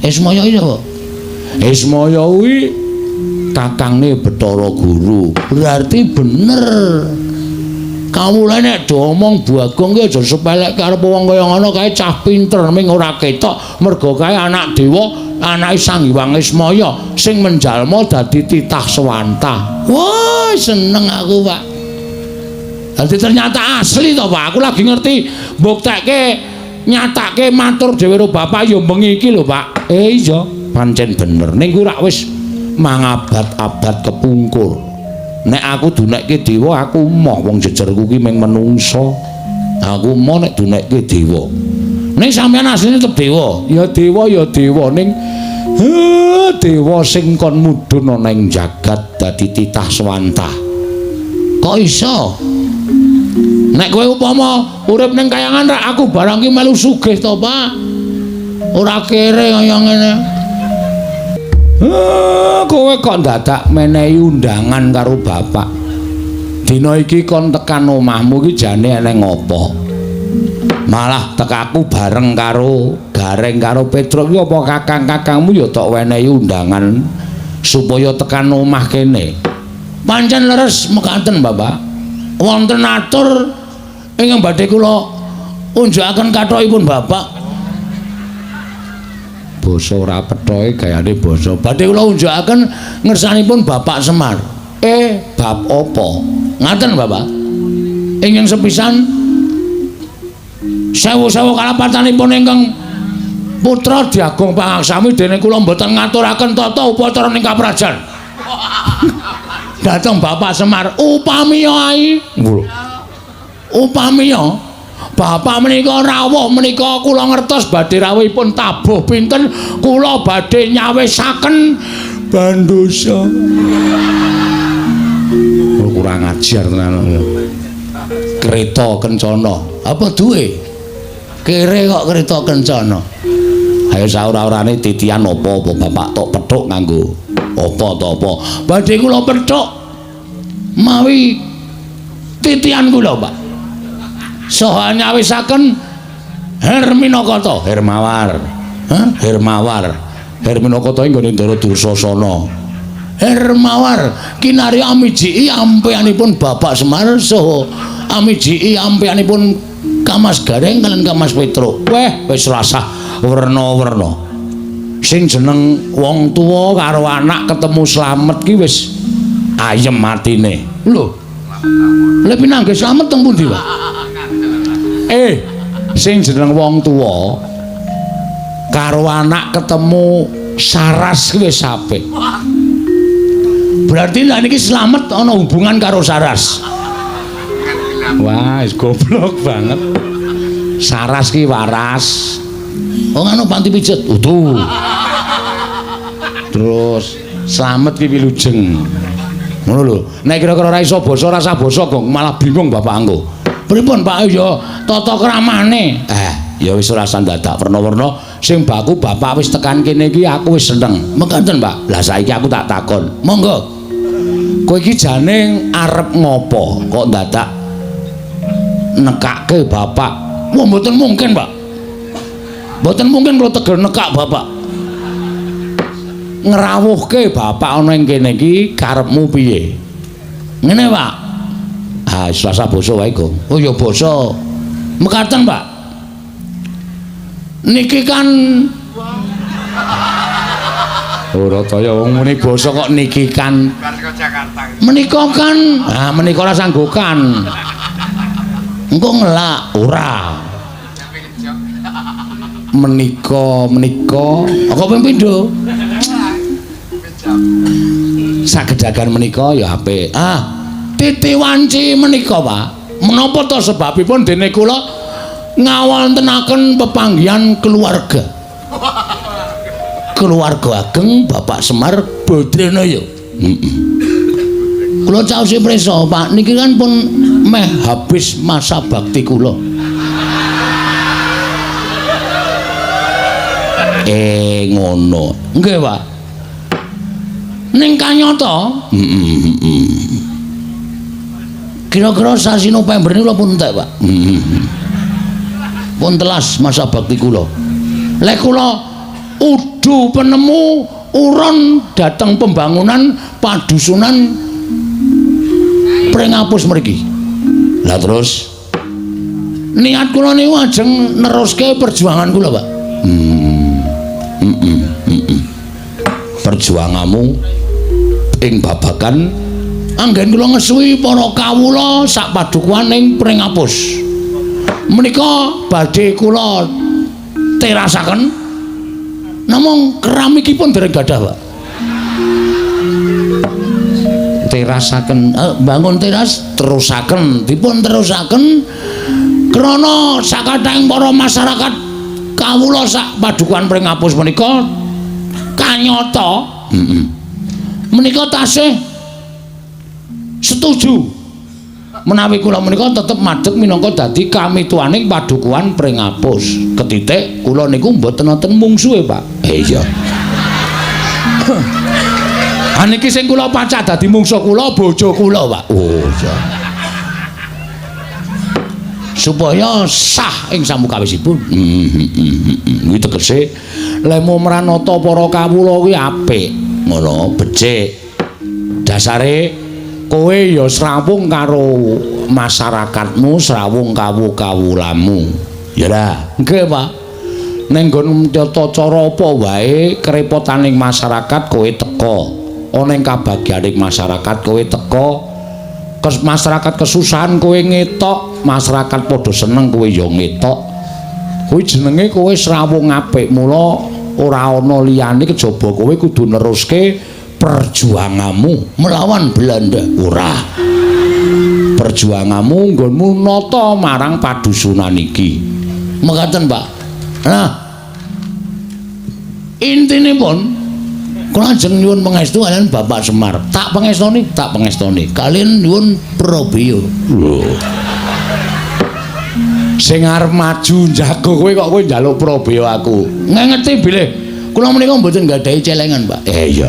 Ismaya iki apa? Ismaya kuwi kakangne Bathara Guru. Berarti bener. Kawula nek domong Bagong ki aja sepelek karo wong kaya ngono kae cah pinter ming ora ketok mergo kae anak dewa, anake Sang Hyang Ismaya sing menjalma dadi titah swanta. Wah, seneng aku, Pak. Dadi ternyata asli to, Pak. Aku lagi ngerti mbuktekke nyatake matur dhewe karo bapak ya bengi iki lho, Pak. Iya, pancen bener. Ning kuwi rak wis mangabad-abad kepungkur. Nek aku dunekke dewa aku moh wong jejerku ki mung menungsa. Aku moh nek dunekke dewa. Ning sampean asline tetep dewa. Ya dewa ning dewa sing kon mudhun ana ing jagat dadi titah swanta. Kok iso? Nek kowe upama urip ning kayangan rak aku barang ki melu sugih to, Pak. Ora kere kaya ngene. Kowe kok dadak menehi undangan karo bapak. Dina iki kon tekan omahmu iki jane eneng apa? Malah tekaku bareng karo Gareng karo Petruk iki apa kakang-kakangmu ya tok wenehi undangan supaya tekan omah kene. Pancen leres mekaten, Bapak. Wonten atur ingkang badhe kula unjukaken kathokipun Bapak. Basa ora pethoke gayane basa. Badhe kula unjukaken ngersanipun Bapak Semar. Bab apa? Ngaten, Bapak. Ingkang sepisan sewu-sewu kalapatanipun ingkang putra Diagung Pangaksami dene kula mboten ngaturaken tata upacara ning kaprajan. Dateng Bapak Semar upamiya ai. Upamiya Bapak menika rawuh menika kula ngertos badhe rawuhipun tabuh pinten kula badhe nyawisaken bandosa. Kurang ajar tenan. Kereta kencana. Apa duwe? Kere kok kereta kencana. Ayo saura-urane titian apa Bapak tok pethuk nganggo apa to apa. Badhe kula pethuk mawi titian kula, Pak. Saha nyawisaken Herminakata, Hermawar. Herminakata ing gone Ndara Dursasana. Hermawar kinarya amiji ampeanipun Bapak Semar saha amiji ampeanipun Kamas Gareng kalian Kamas Petruk. Wis rasah werna-werna. Sing jeneng wong tuwa karo anak ketemu slamet ki wis ayem atine. Lho. Lha pinanggih slamet teng pundi, Pak? Sing jeneng wong tuwa karo anak ketemu saras ki wis apik. Berarti lah niki slamet ana hubungan karo saras. Wah, wis goblok banget. Saras ki waras. Oh anu panti pijet. Utuh. Terus slamet ki wilujeng. Ngono lho. Nek kira-kira ora iso basa rasa basa kok malah bingung Bapak anggo. Pripun Pak ya tata kramane. Ya wis ora sandadak werna-werna sing baku Bapak wis tekan kene iki aku wis seneng. Mekaten, Pak. Lah saiki aku tak takon. Monggo. Kowe iki jane arep ngopo kok dadak nekake Bapak? Wah, mboten mungkin, Pak. Mboten mungkin kula tegel nekak Bapak. Ngrawuhke Bapak ana ing kene iki karepmu piye? Ngene, Pak. Selasa basa wae, Gong. Oh ya basa. Mekaten, Pak. Niki kan ora kaya wong muni basa kok niki kan. Menika kan, menika ora sanggokan. Engko ngelak ora. Menika apa ping pindho? Sagedagan menika ya apik. Titi wanci menika, Pak. Menapa to sebabipun dene kula ngawontenaken pepanggihan keluarga. Keluarga ageng Bapak Semar Badranaya. Kula caosi prisa, Pak. Niki kan pun meh habis masa bakti kula. Ngono. Nggih, Pak. Ning kanyata, kira-kira sasi November niku kula pun entek, Pak. Pun telas masa bakti kula. Lek kula udu penemu uron dateng pembangunan padusunan Pringapus mriki. Lah terus niat kula niku ajeng neruske perjuangan kula, Pak. Perjuanganmu ing babagan anggen kula ngesuwi para kawula sak padukuhan ing Pringapus. Menika badhe kula terasaken namung keramikipun dereng gadah, Pak. Terasaken bangun teras terusaken dipun terusaken krana sakathahing para masyarakat kawula sak padukuhan Pringapus menika kanyata menika tasih setuju menawi kula menika tetep madheg minangka dadi kamituaning padukuhan Pringapus. Ketitik kula niku mboten wonten mungsuhe, Pak. Iya. Aniki sing kula pacak dadi mungsuh kula bojo kula, Pak. Oh iya. Supaya sah ing samukawisipun. Kuwi tegese lemu mranata para kawula kuwi apik, ngono, becik. Dasare kowe ya srawung karo masyarakatmu, srawung kawulamu. Ya ora? Nggih, Pak. Ning nggon tata cara apa wae kerepotaning masyarakat kowe teka. Ana ing kabagyaning masyarakat kowe teka. Masyarakat kesusahan kowe ngetok, masyarakat padha seneng kowe ya ngetok. Kuwi jenenge kowe srawung apik. Mula ora ana liyane kejaba kowe kudu neruske perjuanganmu melawan Belanda. Ora. Perjuanganmu nggonmu nata marang padusunan iki. Mekaten, Pak. Nah, intinipun kula ajeng nyuwun pangestu kaliyan Bapak Semar. Tak pangestoni kaliyan nyuwun Probio. Sing arep maju jago kowe kok kowe njaluk Probio aku. Ngengeti bilih kula menika mboten gadahi celengan, Pak. Iya.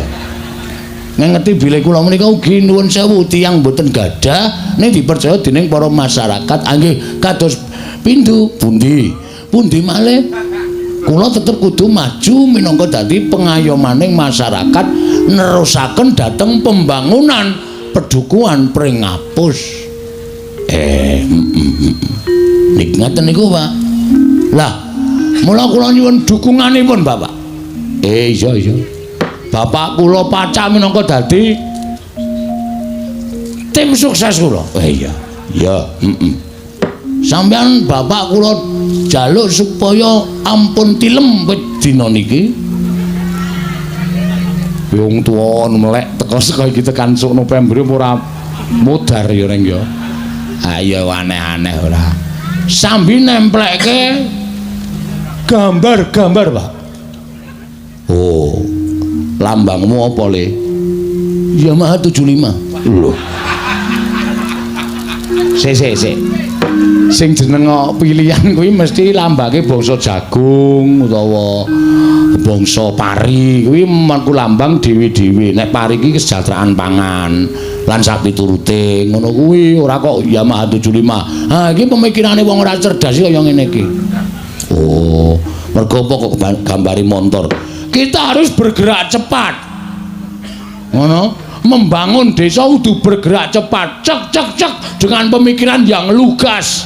Ngengeti bilih kula menika ugi nuwun sewu tiyang mboten gadah ning dipercaya dening para masyarakat. Nggih kados pindu pundi malih kula tetep kudu maju minangka dadi pengayomaning masyarakat nerusaken dhateng pembangunan pedukuhan Pringapus. Niki ngaten niku, Pak. Lah, mula kula nyuwun dukunganipun, Bapak. Iya. Bapak kula pacak minangka dadi tim sukses kula. Iya. Sampeyan Bapak kula jaluk supaya ampun tilem dina niki. Wong tuwa melek teka saka iki tekan sok November ora mudhar ya ning ya. Ayo aneh-aneh ora. Sambil nemplekke gambar-gambar, Pak. Oh. Lambangmu apa, Le? Yamaha 75. Lho. Sik. Sing jeneng pilihan kuwi mesti lambange bangsa jagung utawa bangsa pari kuwi mangku lambang dewi-dewi. Nek pari iki kesejahteraan pangan lan sapiturute ngono kuwi ora kok Yamaha 75. Ha iki pemikirane wong ora cerdas kaya ngene iki. Oh, mergo apa kok gambari montor. Kita harus bergerak cepat. Ngono. Membangun desa kudu bergerak cepat, cek dengan pemikiran yang lugas.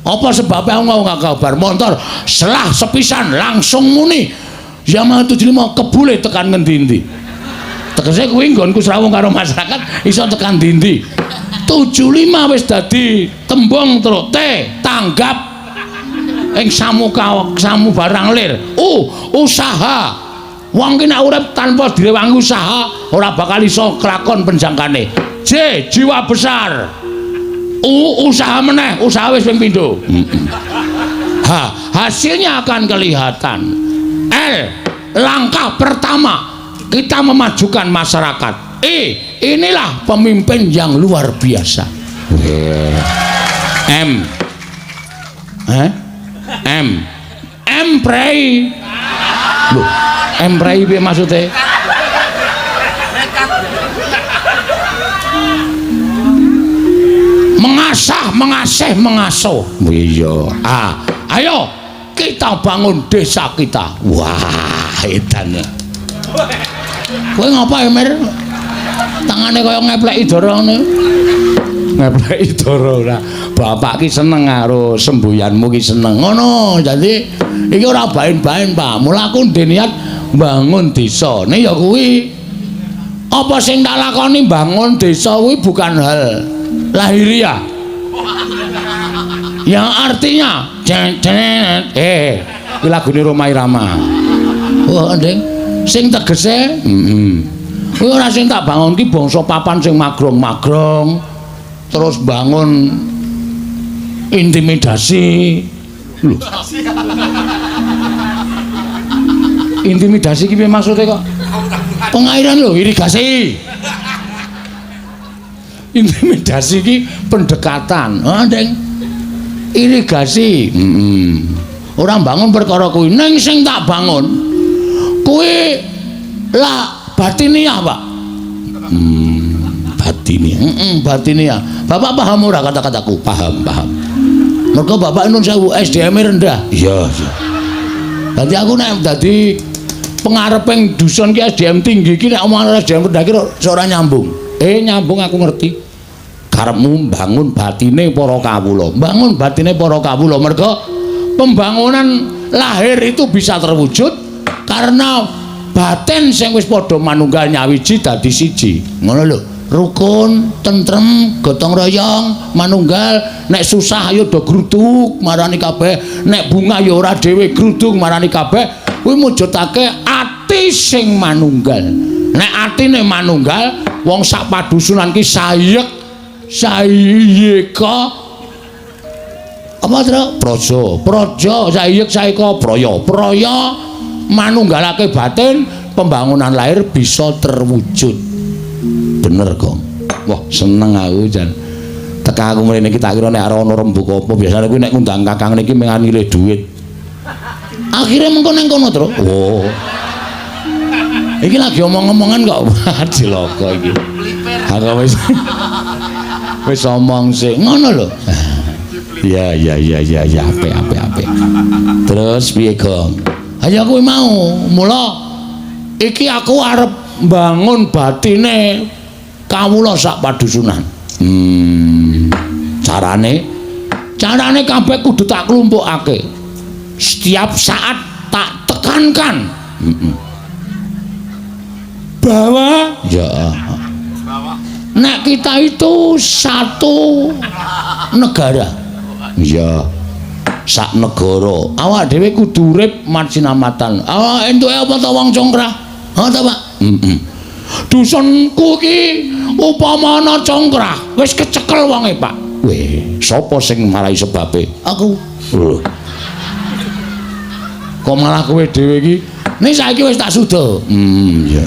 Apa sebabnya nggak kabar motor selah sepisan langsung muni Yamaha 75 kebule tekan ngendi-endi. Tegese kuwi nggonku srawung karo masyarakat iso tekan ndi-endi. 75 wis dadi tembung terus tanggap ing samu barang lir. Usaha. Wong ki nek urip tanpa direwangi usaha ora bakal iso kelakon penjangkane. Jiwa besar. Usaha meneh, usaha wis ping pindho. Hasilnya akan kelihatan. Langkah pertama kita memajukan masyarakat. Inilah pemimpin yang luar biasa. Pray. Loh, pray piye maksude? Mengasuh. Iya. Ayo kita bangun desa kita. Wah. edan. Kowe ngapa Mir? Tangane kaya ngepleki dara ngene. Ngepleki dara ora. Bapak ki seneng karo semboyanmu ki seneng. Ngono. Dadi iki ora bain-bain, Pak. Mula aku ndek niat bangun desa. Nek ya kuwi apa sing tak lakoni bangun desa kuwi bukan hal lahiriah. Yang artinya kuwi lagune Rhoma Irama. Oh, Ndeng. Sing tegese, kuwi ora sing tak bangun ki bangsa papan sing magrong-magrong. Terus bangun intimidasi. Lho. Intimidasi ki piye maksude kok? Pengairan lho, irigasi. Intimidasi ki pendekatan. Oh, Ndeng. Irigasi. Ora bangun perkara kuwi. Ning sing tak bangun kuwi la batiniah, Pak. Batiniah. Bapak paham ora kata-kataku? Paham. Mergo Bapak nun sewu SDM-e rendah. Iya. Dadi aku nek dadi pengareping dusun ki SDM tinggi ki nek omongan SDM rendah ki ora nyambung. Nyambung aku ngerti. Karepmu bangun batine para kawula. Bangun batine para kawula mergo pembangunan lahir itu bisa terwujud karena batin sing wis padha manunggal nyawiji dadi siji. Ngono lho. Rukun, tentrem, gotong royong, manunggal. Nek susah ayo do gruduk marani kabeh. Nek bunga ya ora dhewe gruduk marani kabeh. Kuwi mujudake ati sing manunggal. Nek atine manunggal, wong sak padusunan ki sayek, sayeka apa to? Praja, sayek, sayeka, praya manunggalake batin, pembangunan lahir bisa terwujud. Bener kok. Wah, seneng aku jan. Teka aku mrene iki tak kira nek ora ono rembug apa biasane kuwi nek ngundang kakang niki mengan ngilih dhuwit. Akhire mengko ning kono, Tru. Oh. Iki lagi omong-omongan kok cilaka iki. Aku wis omong sik ngono lho. Ya, apik. Terus piye, Gong? Ayo kuwi mau. Mula iki aku arep bangun batine kawula sak padusunan. Carane kabeh kudu tak klumpukake. Setiap saat tak tekankan. Bahwa nek kita itu satu negara. Ya. Sak negara. Awak dhewe kudu urip marsinamatan. Awak entuke apa to wong congkrah? Ha ta, Pak? Dusunku ki upama ana congkrah, wis kecekel wonge, Pak. Weh, sapa sing marai sebabe? Aku. Lho. Kok malah kowe dhewe iki? Ning saiki wis tak suda. Iya.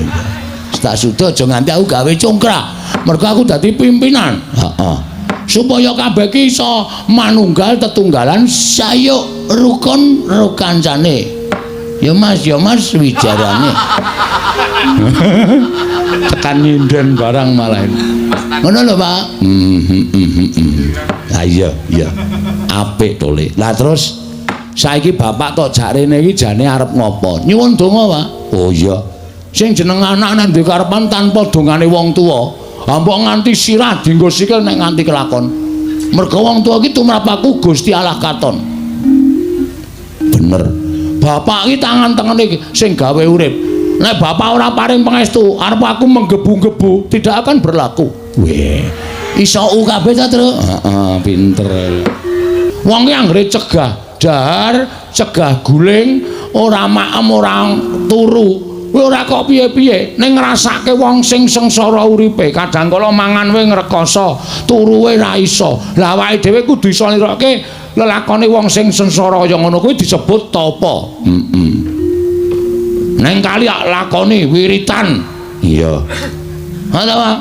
Wis tak suda aja nganti aku gawe congkrah. Mergo aku dadi pimpinan. Heeh. Supaya kabeh ki iso manunggal tetunggalan sayuk rukun rukancane. Ya Mas wijarane. Tekan nyinden barang malah. Ngono lho, Pak. Iya. Apik to, Le. Lah terus saiki bapak tok jak rene iki jane arep ngopo? Nyuwun donga, Pak. Oh iya. Sing jeneng anak nang duwe karepan tanpa dongane wong tuwa. Mbok nganti sirah dienggo sikil nek nganti kelakon. Mergo wong tuwa iki tumrap aku Gusti Allah katon. Bener. Bapak iki tangan-tangane sing gawe urip. Nek bapak ora paring pangestu, arep aku menggebu-gebu, tidak akan berlaku. Weh, iso kabeh ta, Tru? Heeh, pinter. Wong ki anggere cegah dahar, cegah guling, ora maem, ora turu. Kowe ora kok piye-piye, ning ngrasake wong sing sengsara uripe, kadang kala mangan wae ngrekoso, turuwe ra iso. Lah awake dhewe kudu iso nirake lelakone wong sing sengsara kaya ngono kuwi disebut tapa. Neng kali lakoni wiritan. Iya. Ha ta, Pak?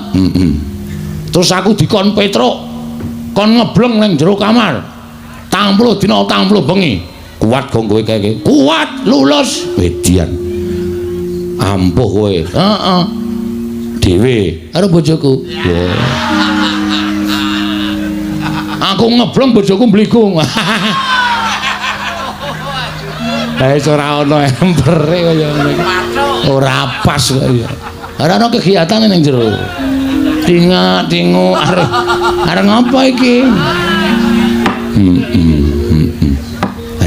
Terus aku dikon petruk, kon ngebleng ning jero kamar. 30 dina 30 bengi. Kuat kok kowe kaya kuat lulus wedian. Ampuh kowe. Heeh. Dhewe karo bojoku. Aku ngebleng bojoku mbligung. Lah ora ana empere kaya ngene. Ora pas kok ya. Ora ana kegiatan ning jero. Tingu arep ngapa iki?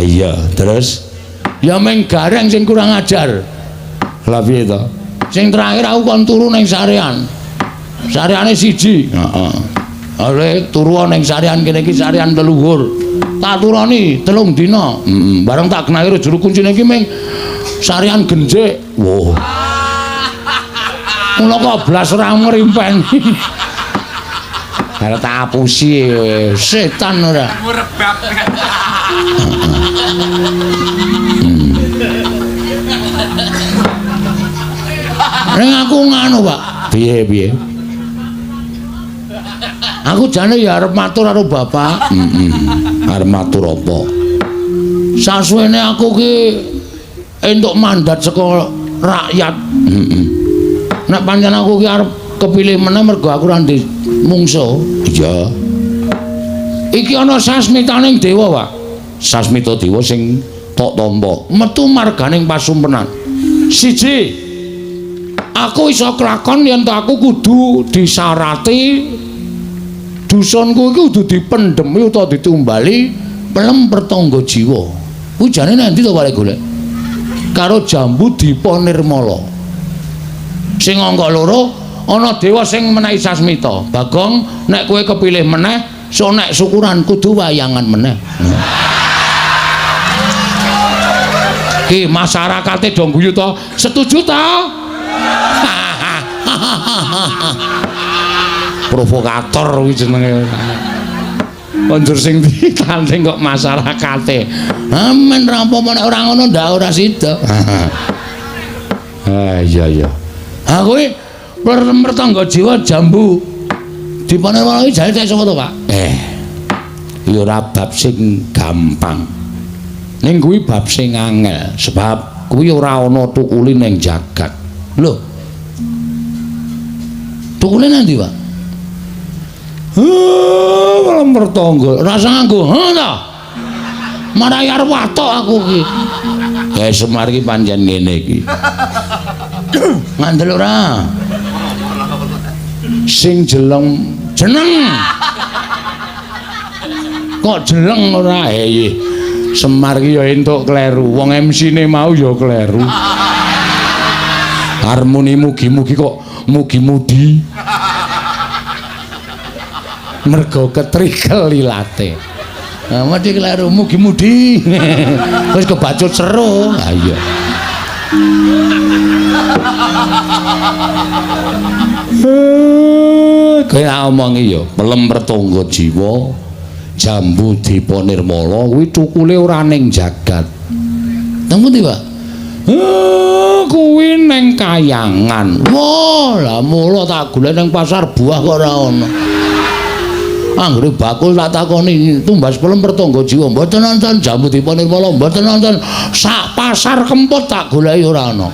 Iya, terus ya meng gareng sing kurang ajar. Lah piye to? Sing terakhir aku kon turu ning sarean. Sareane siji. Heeh. Are turu ning sarean kene iki sarean leluhur. Tak turoni 3 dina. Bareng tak kenahi juru kuncine iki meng sarean genjek. Wow. Mula kok blas ora ngrimpeni. Arep tak apusi setan ora. Murebab. Ning aku ngono, Pak. Piye? Aku jane ya arep matur karo bapak. Arep matur apa? Sasuwene aku ki entuk mandat saka rakyat. Nek pancen aku ki arep kepilih meneh mergo aku ora ndek mungsuh. Iya. Iki ana sasmitaning dewa, Pak. Sasmita dewa sing tok tampa. Metu marganing pasumpenan. Siji, aku iso kelakon yen aku kudu disarati dusunku iki kudu dipendhemi utawa ditumbali pelem pertangga jiwa. Kuwi jane nanti to bare golek. Karo Jambu Dipa Nirmala. Sing angka loro ana dewa sing menehi sasmita. Bagong nek kowe kepilih meneh, so nek syukuran kudu wayangan meneh. Ki masyarakate do guyu to, setuju to? Provokator kuwi jenenge. Konjur sing ditanding kok masyarakate. Amen ra apa-apa nek ora ngono ndak ora sida. Iya. Ha kuwi pertangga jiwa Jambu Dipa Nirmala iki jare sapa to, Pak? Ya ora bab sing gampang. Ning kuwi bab sing angel sebab kuwi ora ana tukule ning jagat. Lho. Tukule nanti, Pak? Malam pertangga rasa nganggo ta marai arep watok aku iki Semar iki pancen ngene iki ngandel ora sing jeneng kok jeleng ora Semar iki ya entuk kleru wong MC-ne mau ya kleru harmoni mugi-mugi kok mugi-mudi mergo ketrikel lilate. Nah, mesti kleru mugi-mudi. Wis kebacut seru. Ha iya. Kaya omongi ya, pelem pertangga jiwa Jambu Dipa Nirmala kuwi tukule ora ning jagat. Nang pundi, Pak? Kuwi ning Kayangan. Wah, lah mula tak golek ning pasar buah kok ora ono. Anggere bakul tak takoni tumbas pelem pertangga jiwa mboten nonton Jambu Dipa Nirmala mboten nonton sak pasar kempot tak goleki ora ana.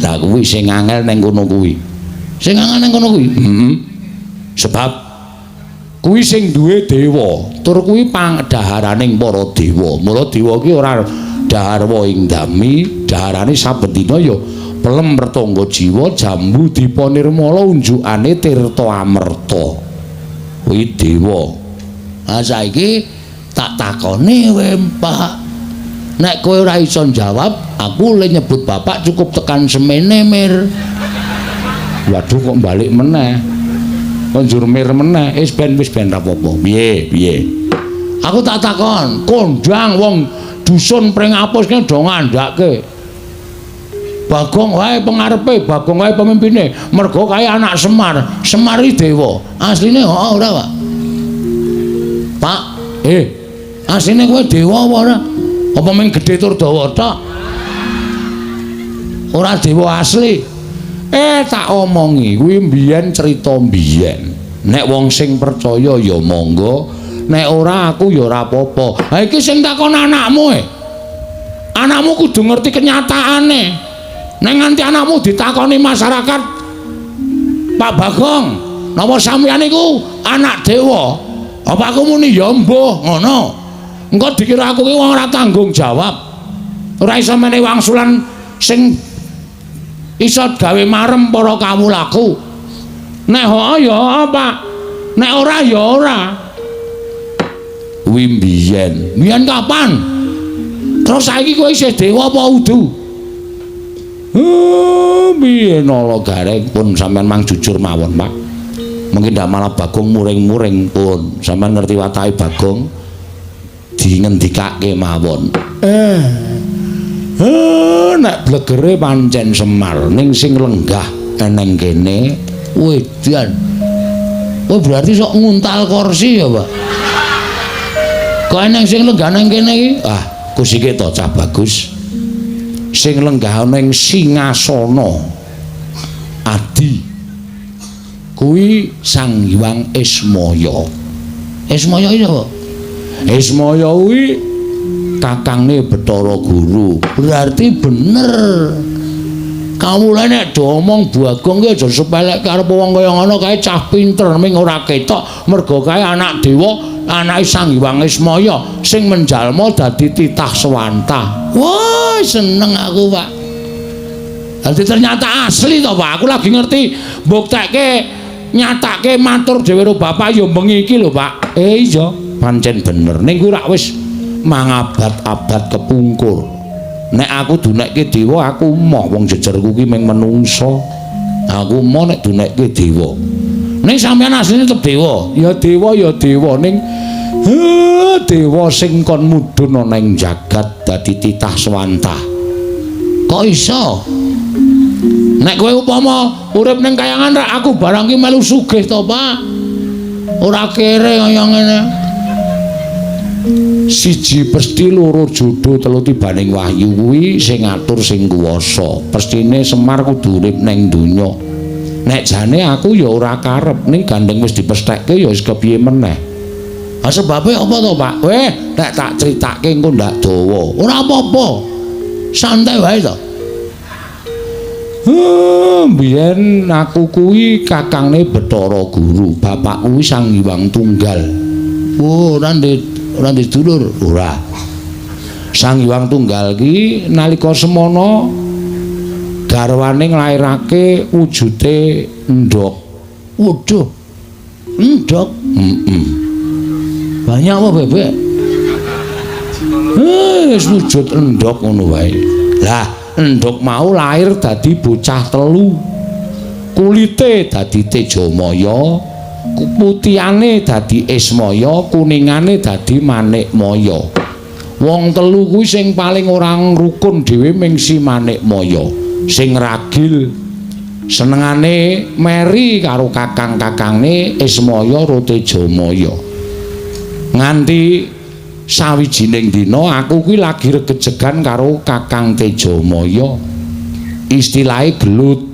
Lah kuwi sing angel ning kono kuwi. Sing angel ning kono kuwi. Sebab kuwi sing duwe dewa, tur kuwi pangdaharaning para dewa. Mula dewa ki ora daharwa ing dami, daharane saben dina ya pelem pertangga jiwa Jambu Dipa Nirmala unjukane tirta amerta. Kuwi dewa. Lah saiki tak takoni kowe, Pak. Nek kowe ora iso jawab, aku le nyebut bapak cukup tekan semene mir. Waduh kok balik meneh. Konjur mir meneh, wis ben ra apa-apa. Piye? Aku tak takon, kondang wong dusun pring apus kene do ngandhake. Bagong wae pengarepe, Bagong wae pemimpine. Mergo kaya anak Semar. Semar iki dewa. Asline ora, Pak. Pak, asline kowe dewa apa ora? Apa mung gedhe tur dawa tok? Ora dewa asli. Tak omongi kuwi mbiyen crita mbiyen. Nek wong sing percaya ya monggo, nek ora aku ya ora apa-apa. Ha iki sing takon anakmu Anakmu kudu ngerti kenyataane. Nek nganti anakmu ditakoni masyarakat, Pak Bagong, napa sampeyan iku anak dewa? Apa aku muni ya mbuh ngono? Engko dikira aku ki wong ora tanggung jawab. ora iso menehi wangsulan sing iso gawe marem para kawulaku. Nek ho ya apa? Nek ora ya ora. Kuwi mbiyen. Mbiyen kapan? Terus saiki kowe isih dewa apa udu? Mbiyen ala gareng pun sampean mang jujur mawon, Pak. Mungkin ndak malah Bagong muring-muring pun. Sampean ngerti watake Bagong dingendikake mawon. Nek blegere pancen Semar ning sing lenggah eneng kene wedan. Oh berarti sok nguntal kursi ya, Pak. Kok eneng sing lenggah nang kene iki? Ah, kusike to cah bagus. Sing lenggah ning singasana Adi. Kuwi Sang Hyang Ismaya. Ismaya iki apa? Ismaya kuwi kakange Bathara Guru. Berarti bener. Kawula nek do omong Bagong ki aja sepelek karo wong kaya ngono kae cah pinter ming ora ketok mergo kae anak dewa, anake Sang Hyang Ismaya sing menjalma dadi titah swanta. Wah, seneng aku, Pak. Dadi ternyata asli to, Pak. Aku lagi ngerti mbuktekke nyatake matur dhewe karo bapak ya bengi iki lho, Pak. Iya, pancen bener. Ning kuwi rak wis mangabad-abad kepungkur. Nek aku dunekke dewa, aku moh wong jejerku ki mung menungso. Aku moh nek dunekke dewa. Ning sampeyan asline tetep dewa. Ya dewa ning dewa sing kon mudhun ana ing jagat dadi titah swanta. Kok iso? Nek kowe upama urip ning kayangan rak aku barang ki melu sugih to, Pak. Ora kere kaya ngene. Siji pesti loro jodoh telu tibaning wahyu kuwi sing ngatur sing kuwasa. Pestine Semar kudu urip ning donya. Nek jane aku ya ora karep ning gandeng wis dipesthekke ya wis kepiye meneh. Ha sebabe apa to, Pak? Nek tak critake engko ndak dawa. Ora apa-apa. Santai wae to. Biyen aku kuwi kakangne Bathara Guru, bapak kuwi Sang Hyang Tunggal. Oh, ora ndek dulur, ora. Sang Hyang Tunggal ki nalika semana garwane nglairake wujude endhog. Waduh. Endhog. Banyak apa, Bebek? Wis wujud endhog ngono wae. Lah endhog mau lahir dadi bocah telu. Kulite dadi Tejamaya, putihane dadi Ismaya, kuningane dadi Manikmaya. Wong telu kuwi sing paling ora rukun dhewe ming si Manikmaya. Sing ragil senengane meri karo kakang-kakange Ismaya karo Tejamaya. Nganti sawijining dina aku kuwi lagi regejegan karo Kakang Tejamaya. Istilahe gelut.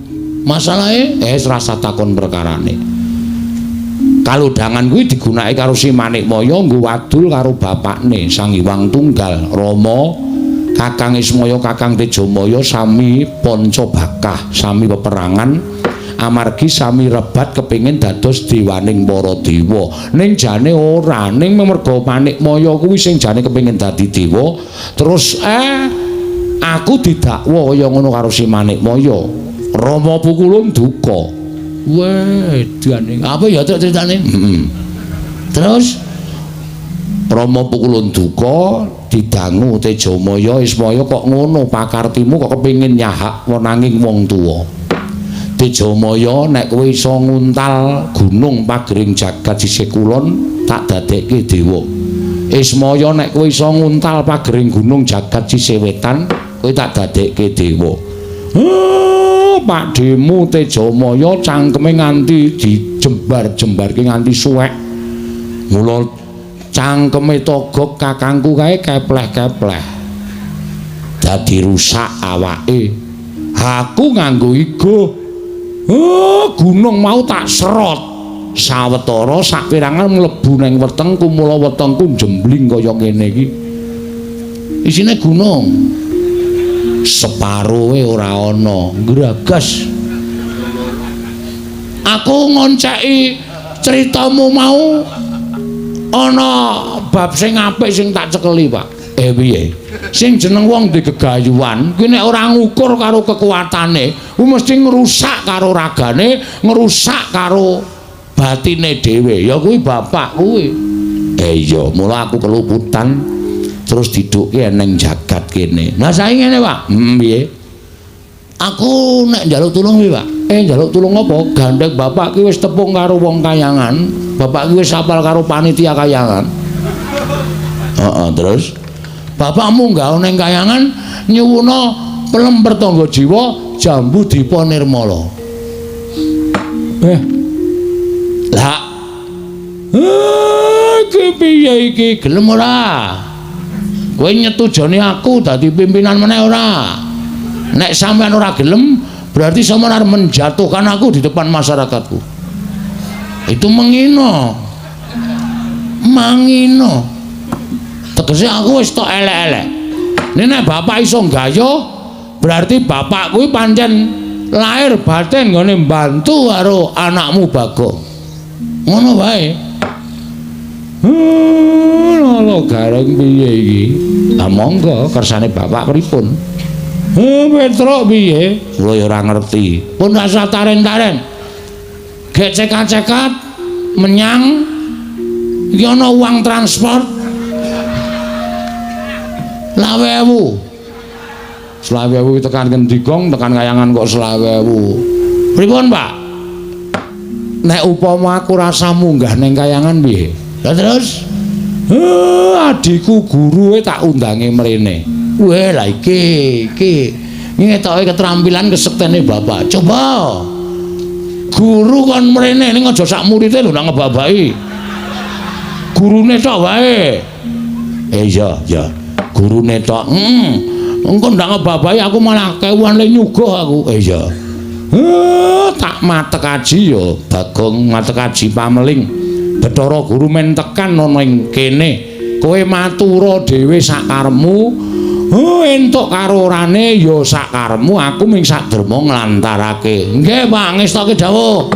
Masalahe rasa takon perkarane. Kalodhangan kuwi digunakake karo si Manikmaya nggo wadul karo bapakne Sang Hyang Tunggal, Rama. Kakang Ismaya, Kakang Tejamaya sami Pancabakah, sami peperangan amargi sami rebat kepengin dados dewaning para dewa. Ning jane ora, ning merga Manikmaya kuwi sing jane kepengin dadi dewa, terus aku didakwa kaya ngono karo si Manikmaya. Rama pukulun duka. Wedane. Apa ya ceritane? Terus Rama pukulun duka didangu Tejamaya, Ismaya kok ngono pakartimu kok kepengin nyahak wenanging wong tuwa. Tejamaya nek kowe iso nguntal gunung pagering jagat sisih kulon tak dadekke dewa. Ismaya nek kowe iso nguntal pagering gunung jagat sisih wetan kowe tak dadekke dewa. Pak Demu Tejamaya cangkeme nganti dijembar-jembarke nganti suwek. Mula cangkeme togok kakangku kae kepleh-kepleh. Dadi rusak awake. Aku nganggo igo. Gunung mau tak serot. Sawetara sapirangan mlebu ning wetengku, mula wetengku jembling kaya ngene iki. Isine gunung. Separuhe ora ana, ngragas. Aku ngonceki critamu mau ana bab sing apik sing tak cekeli, Pak. Piye? Sing jeneng wong di gegayuhan kuwi nek ora ngukur karo kekuatane kuwi mesti ngrusak karo ragane, ngrusak karo batine dhewe. Ya kuwi bapak kuwi. Iya, mula aku keluputan terus didukke neng jagat kene. Lah saiki ngene, Pak. Piye? Aku nek njaluk tulung piye, Pak? Njaluk tulung apa? Gandeng bapak ki wis tepung karo wong kayangan. Bapak ki wis apal karo panitia kayangan. Terus bapakmu nggawa ning kayangan nyuwuna pelemper tangga jiwa Jambu Dipa Nirmala. Lah. Iki piye iki gelem ora? Kowe nyetujoni aku dadi pimpinan meneh ora? Nek sampean ora gelem, berarti sampean arep menjatuhkan aku di depan masyarakatku. Itu menghina. Tegese aku wis tok elek-elek. Nek bapak iso gayuh, berarti bapak kuwi pancen lahir batin nggone mbantu karo anakmu Bagong. Ngono wae. Lho gareng piye iki? Lah monggo kersane bapak pripun? Petruk piye? Kula ya ora ngerti. Pun rasa taren-taren. Gek cekat-cekat menyang iki ana uang transport 20.000 tekan ngendi gong tekan kayangan kok 20.000. Pripun, Pak? Nek upama aku rasa munggah ning kayangan piye? Lah terus adikku guru tak undangi mrene. Weh lah iki ngetoke keterampilan kesektene bapak. Coba guru kon mrene ning aja sak murite lho nang ngebabaki. Gurune tok wae. Iya. Gurune tok. Engko ndak ngebabaki aku malah kewan le nyuguh aku. Iya. Tak matek aji ya Bagong matek aji pameling. Bathara Guru men tekan ana ing kene. Kowe matura dhewe sak karepmu. Entuk karo orane ya sak karepmu, aku ming sak derma nglantarake. Nggih, Pak, ngestoke dawuh.